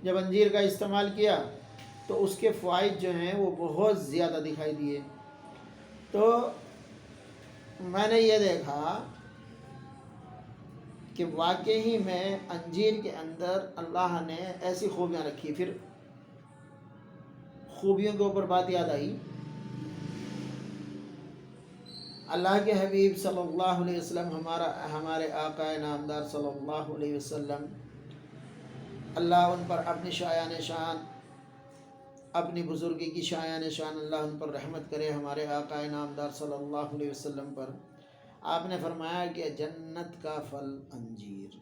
جب انجیر کا استعمال کیا تو اس کے فوائد جو ہیں وہ بہت زیادہ دکھائی دیے. تو میں نے یہ دیکھا کہ واقعی میں انجیر کے اندر اللہ نے ایسی خوبیاں رکھی. پھر خوبیوں کے اوپر بات یاد آئی. اللہ کے حبیب صلی اللہ علیہ وسلم ہمارے آقا نامدار صلی اللہ علیہ وسلم، اللہ ان پر اپنی شایان شان، اپنی بزرگی کی شایان شان اللہ ان پر رحمت کرے، ہمارے آقا نامدار صلی اللہ علیہ وسلم پر. آپ نے فرمایا کہ جنت کا پھل انجیر،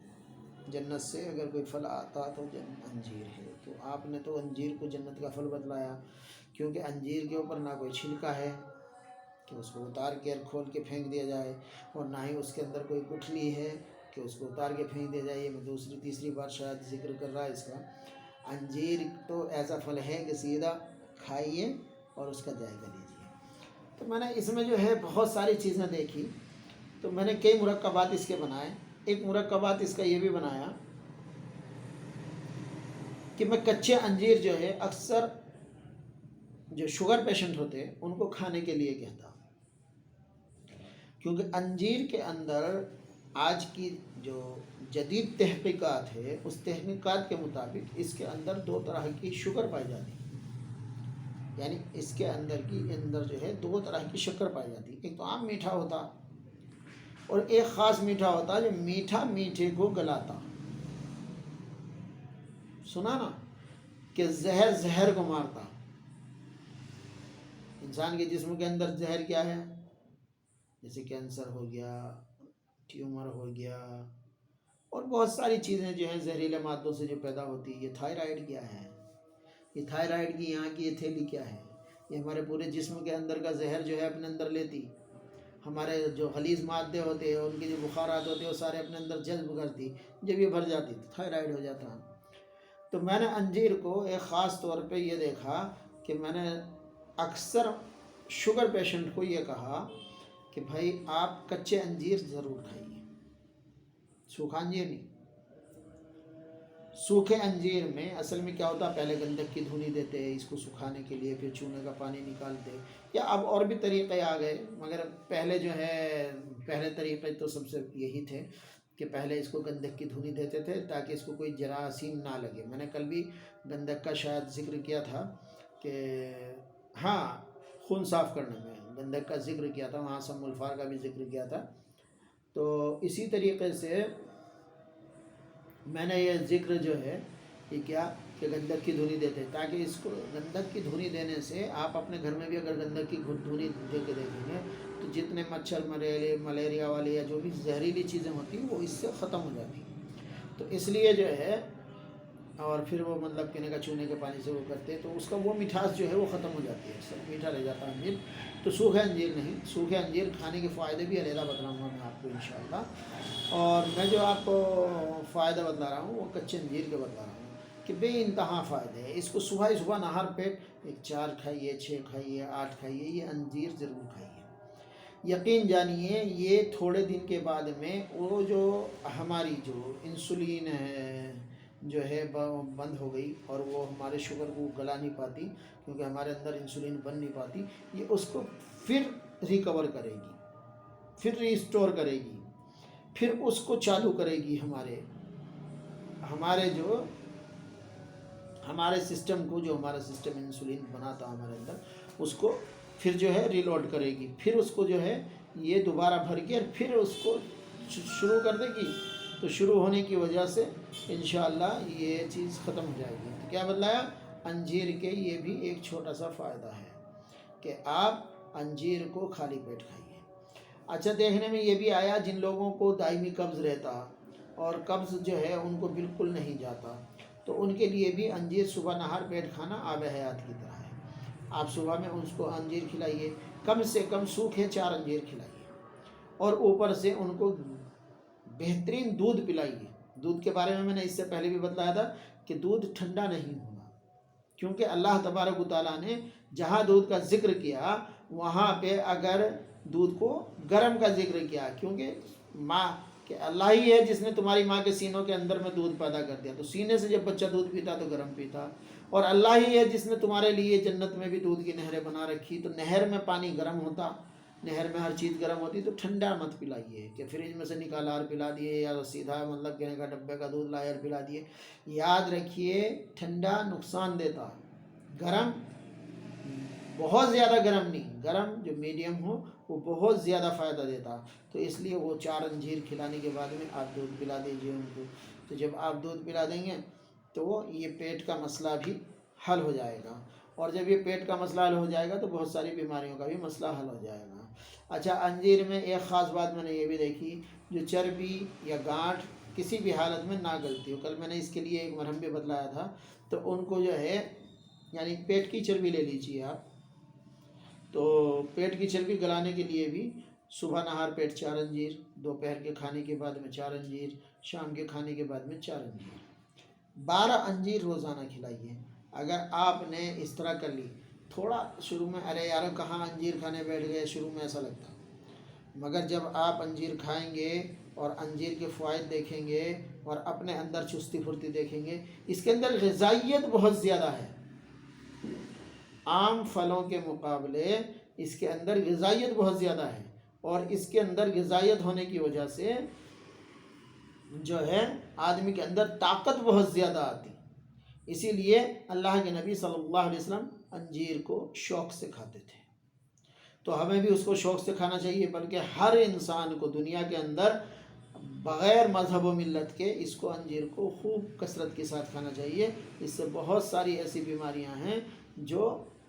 جنت سے اگر کوئی پھل آتا تو انجیر ہے. تو آپ نے تو انجیر کو جنت کا پھل بتلایا، کیونکہ انجیر کے اوپر نہ کوئی چھلکا ہے کہ اس کو اتار کے کھول کے پھینک دیا جائے، اور نہ ہی اس کے اندر کوئی گٹھلی ہے کہ اس کو اتار کے پھینک دیا جائے. یہ میں دوسری تیسری بار شاید ذکر کر رہا ہے اس کا. انجیر تو ایسا پھل ہے کہ سیدھا کھائیے اور اس کا جائزہ لیجیے. تو میں نے اس میں جو ہے بہت ساری چیزیں دیکھی، تو میں نے کئی مرکبات اس کے بنائے. ایک مرکبات اس کا یہ بھی بنایا کہ میں کچے انجیر جو ہے اکثر جو شوگر پیشنٹ ہوتے ہیں ان کو کھانے کے لیے کہتا، کیونکہ انجیر کے اندر آج کی جو جدید تحقیقات ہے اس تحقیقات کے مطابق اس کے اندر 2 طرح کی شوگر پائی جاتی ہے. یعنی اس کے اندر جو ہے 2 طرح کی شکر پائی جاتی ہے. ایک تو عام میٹھا ہوتا اور ایک خاص میٹھا ہوتا جو میٹھا میٹھے کو گلاتا. سنا نا کہ زہر زہر کو مارتا. انسان کے جسم کے اندر زہر کیا ہے؟ جیسے کینسر ہو گیا، ٹیومر ہو گیا، اور بہت ساری چیزیں جو ہیں زہریلے مادوں سے جو پیدا ہوتی. یہ تھائرائیڈ کیا ہے؟ یہ تھائرائیڈ کی یہاں کی یہ تھیلی کیا ہے؟ یہ ہمارے پورے جسم کے اندر کا زہر جو ہے اپنے اندر لیتی. ہمارے جو غلیظ مادے ہوتے ہیں ان کے جو بخارات ہوتے ہیں وہ سارے اپنے اندر جذب کرتی. جب یہ بھر جاتی تو تھائرائیڈ ہو جاتا. تو میں نے انجیر کو ایک خاص طور پہ یہ دیکھا کہ میں نے اکثر شوگر پیشنٹ کو یہ کہا کہ بھائی آپ کچے انجیر ضرور کھائیے، سوکھا انجیر نہیں. سوکھے انجیر میں اصل میں کیا ہوتا، پہلے گندک کی دھنی دیتے اس کو سکھانے کے لیے، پھر چونے کا پانی نکالتے، یا اب اور بھی طریقے آ گئے، مگر پہلے جو ہے پہلے طریقے تو سب سے یہی تھے کہ پہلے اس کو گندک کی دھنی دیتے تھے تاکہ اس کو کوئی جراثیم نہ لگے. میں نے کل بھی گندک کا شاید ذکر کیا تھا کہ ہاں خون صاف کرنے میں گندک کا ذکر کیا تھا، وہاں سم الفار کا بھی ذکر کیا تھا. تو اسی طریقے سے میں نے یہ ذکر جو ہے یہ کیا کہ گندک کی دھنی دیتے، تاکہ اس کو گندک کی دھنی دینے سے آپ اپنے گھر میں بھی اگر گندک کی دھنی دے کے دیکھیں گے تو جتنے مچھر ملیریا والی یا جو بھی زہریلی چیزیں ہوتی ہیں وہ اس سے ختم ہو جاتی. تو اس لیے جو ہے، اور پھر وہ مطلب کہنے کا چونے کے پانی سے وہ کرتے تو اس کا وہ مٹھاس جو ہے وہ ختم ہو جاتی ہے، سب میٹھا رہ جاتا ہے انجیر. تو سوکھے انجیر نہیں، سوکھے انجیر کھانے کے فائدے بھی علیحدہ بتلاؤں گا میں آپ کو انشاءاللہ. اور میں جو آپ کو فائدہ بتلا رہا ہوں وہ کچے انجیر کے بتلا رہا ہوں کہ بے انتہا فائدے ہیں. اس کو صبح نہار پیٹ 4 کھائیے، 6 کھائیے، 8 کھائیے، یہ انجیر ضرور کھائیے. یقین جانیے یہ تھوڑے دن کے بعد میں وہ جو ہماری جو انسولین ہے جو ہے بند ہو گئی، اور وہ ہمارے شوگر کو گلا نہیں پاتی کیونکہ ہمارے اندر انسولین بن نہیں پاتی، یہ اس کو پھر ریکور کرے گی، پھر ریسٹور کرے گی، پھر اس کو چالو کرے گی. ہمارے جو ہمارے سسٹم کو، جو ہمارا سسٹم انسولین بناتا ہمارے اندر، اس کو پھر جو ہے ریلوڈ کرے گی، پھر اس کو جو ہے یہ دوبارہ بھر کے پھر اس کو شروع کر دے گی. تو شروع ہونے کی وجہ سے انشاءاللہ یہ چیز ختم ہو جائے گی. تو کیا بتلایا؟ انجیر کے یہ بھی ایک چھوٹا سا فائدہ ہے کہ آپ انجیر کو خالی پیٹ کھائیے. اچھا، دیکھنے میں یہ بھی آیا جن لوگوں کو دائمی قبض رہتا اور قبض جو ہے ان کو بالکل نہیں جاتا، تو ان کے لیے بھی انجیر صبح نہار پیٹ کھانا آب حیات کی طرح ہے. آپ صبح میں اس کو انجیر کھلائیے، کم سے کم سوکھے 4 انجیر کھلائیے، اور اوپر سے ان کو بہترین دودھ پلائیے. دودھ کے بارے میں نے اس سے پہلے بھی بتلایا تھا کہ دودھ ٹھنڈا نہیں ہونا، کیونکہ اللہ تبارک و تعالیٰ نے جہاں دودھ کا ذکر کیا وہاں پہ اگر دودھ کو گرم کا ذکر کیا، کیونکہ کہ اللہ ہی ہے جس نے تمہاری ماں کے سینوں کے اندر میں دودھ پیدا کر دیا، تو سینے سے جب بچہ دودھ پیتا تو گرم پیتا، اور اللہ ہی ہے جس نے تمہارے لیے جنت میں بھی دودھ کی نہریں بنا رکھی، تو نہر میں پانی گرم ہوتا، نہر میں ہر چیز گرم ہوتی، تو ٹھنڈا مت پلائیے کہ فریج میں سے نکالا اور پلا دیے، یا سیدھا مطلب کہنے کا ڈبے کا دودھ لائے اور پلا دیے۔ یاد رکھیے ٹھنڈا نقصان دیتا، گرم بہت زیادہ گرم نہیں، گرم جو میڈیم ہو وہ بہت زیادہ فائدہ دیتا۔ تو اس لیے وہ 4 انجیر کھلانے کے بعد میں آپ دودھ پلا دیجیے ان کو، تو جب آپ دودھ پلا دیں گے تو یہ پیٹ کا مسئلہ بھی حل ہو جائے گا، اور جب یہ پیٹ کا مسئلہ حل ہو جائے گا تو بہت ساری بیماریوں کا بھی مسئلہ حل ہو جائے گا۔ اچھا، انجیر میں ایک خاص بات میں نے یہ بھی دیکھی، جو چربی یا گانٹھ کسی بھی حالت میں نہ گلتی ہو، کل میں نے اس کے لیے ایک مرہم بھی بتلایا تھا، تو ان کو جو ہے یعنی پیٹ کی چربی لے لیجیے آپ، تو پیٹ کی چربی گلانے کے لیے بھی صبح نہار پیٹ 4 انجیر، دوپہر کے کھانے کے بعد میں 4 انجیر، شام کے کھانے کے بعد میں 4 انجیر، 12 انجیر روزانہ کھلائیے۔ اگر آپ نے اس طرح کر لی، تھوڑا شروع میں ارے یارو کہاں انجیر کھانے بیٹھ گئے، شروع میں ایسا لگتا، مگر جب آپ انجیر کھائیں گے اور انجیر کے فوائد دیکھیں گے اور اپنے اندر چستی پھرتی دیکھیں گے، اس کے اندر غذائیت بہت زیادہ ہے، عام پھلوں کے مقابلے اس کے اندر غذائیت بہت زیادہ ہے، اور اس کے اندر غذائیت ہونے کی وجہ سے جو ہے آدمی کے اندر طاقت بہت زیادہ آتی، اسی لیے اللہ کے نبی صلی اللہ علیہ وسلم انجیر کو شوق سے کھاتے تھے، تو ہمیں بھی اس کو شوق سے کھانا چاہیے، بلکہ ہر انسان کو دنیا کے اندر بغیر مذہب و ملت کے اس کو انجیر کو خوب کثرت کے ساتھ کھانا چاہیے۔ اس سے بہت ساری ایسی بیماریاں ہیں جو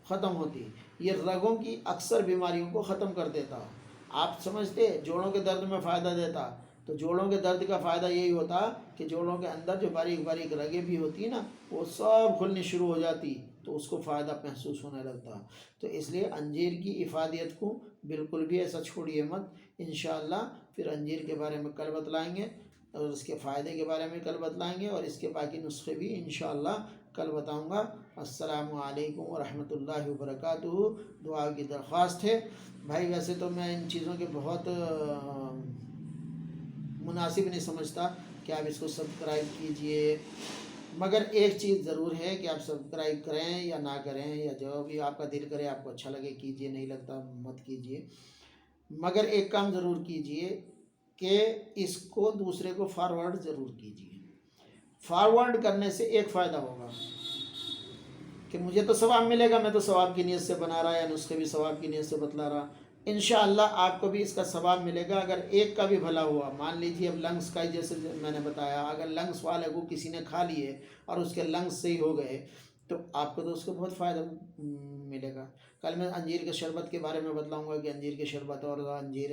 ختم ہوتی، یہ رگوں کی اکثر بیماریوں کو ختم کر دیتا۔ آپ سمجھتے جوڑوں کے درد میں فائدہ دیتا، تو جوڑوں کے درد کا فائدہ یہی ہوتا کہ جوڑوں کے اندر جو باریک باریک رگیں بھی ہوتی ہیں نا، وہ سب کھلنی شروع ہو جاتی، تو اس کو فائدہ محسوس ہونے لگتا۔ تو اس لیے انجیر کی افادیت کو بالکل بھی ایسا چھوڑیے مت، انشاءاللہ پھر انجیر کے بارے میں کل بتلائیں گے، اور اس کے فائدے کے بارے میں کل بتلائیں گے، اور اس کے باقی نسخے بھی انشاءاللہ کل بتاؤں گا۔ السلام علیکم ورحمۃ اللہ وبرکاتہ۔ دعا کی درخواست ہے بھائی، ویسے تو میں ان چیزوں کے بہت مناسب نہیں سمجھتا کہ آپ اس کو سبسکرائب کیجئے، مگر ایک چیز ضرور ہے کہ آپ سبسکرائب کریں یا نہ کریں، یا جو بھی آپ کا دل کرے، آپ کو اچھا لگے کیجئے، نہیں لگتا مت کیجئے، مگر ایک کام ضرور کیجئے کہ اس کو دوسرے کو فارورڈ ضرور کیجئے۔ فارورڈ کرنے سے ایک فائدہ ہوگا کہ مجھے تو ثواب ملے گا، میں تو ثواب کی نیت سے بنا رہا، یا نسخے بھی ثواب کی نیت سے بتلا رہا، انشاءاللہ آپ کو بھی اس کا ثواب ملے گا۔ اگر ایک کا بھی بھلا ہوا، مان لیجیے اب لنگس کا ہی جیسے میں نے بتایا، اگر لنگس والے کو کسی نے کھا لیے اور اس کے لنگس صحیح ہو گئے، تو آپ کو تو اس کو بہت فائدہ ملے گا۔ کل میں انجیر کے شربت کے بارے میں بتلاؤں گا کہ انجیر کے شربت اور انجیر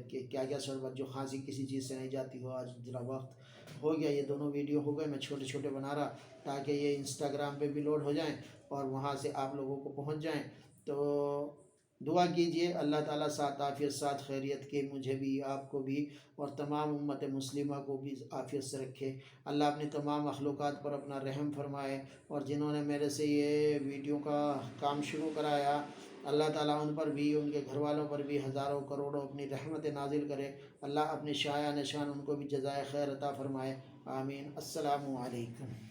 کے کیا کیا شربت، جو کھانسی کسی چیز سے نہیں جاتی ہو۔ آج ذرا وقت ہو گیا، یہ دونوں ویڈیو ہو گئے، میں چھوٹے چھوٹے بنا رہا تاکہ یہ انسٹاگرام پہ بھی لوڈ ہو جائیں اور وہاں سے آپ لوگوں کو پہنچ جائیں۔ تو دعا کیجئے اللہ تعالیٰ ساتھ عافیت ساتھ خیریت کے مجھے بھی، آپ کو بھی، اور تمام امت مسلمہ کو بھی عافیت سے رکھے۔ اللہ اپنی تمام مخلوقات پر اپنا رحم فرمائے، اور جنہوں نے میرے سے یہ ویڈیو کا کام شروع کرایا، اللہ تعالیٰ ان پر بھی، ان کے گھر والوں پر بھی ہزاروں کروڑوں اپنی رحمت نازل کرے۔ اللہ اپنی شایع نشان ان کو بھی جزائے خیر عطا فرمائے، آمین۔ السلام علیکم۔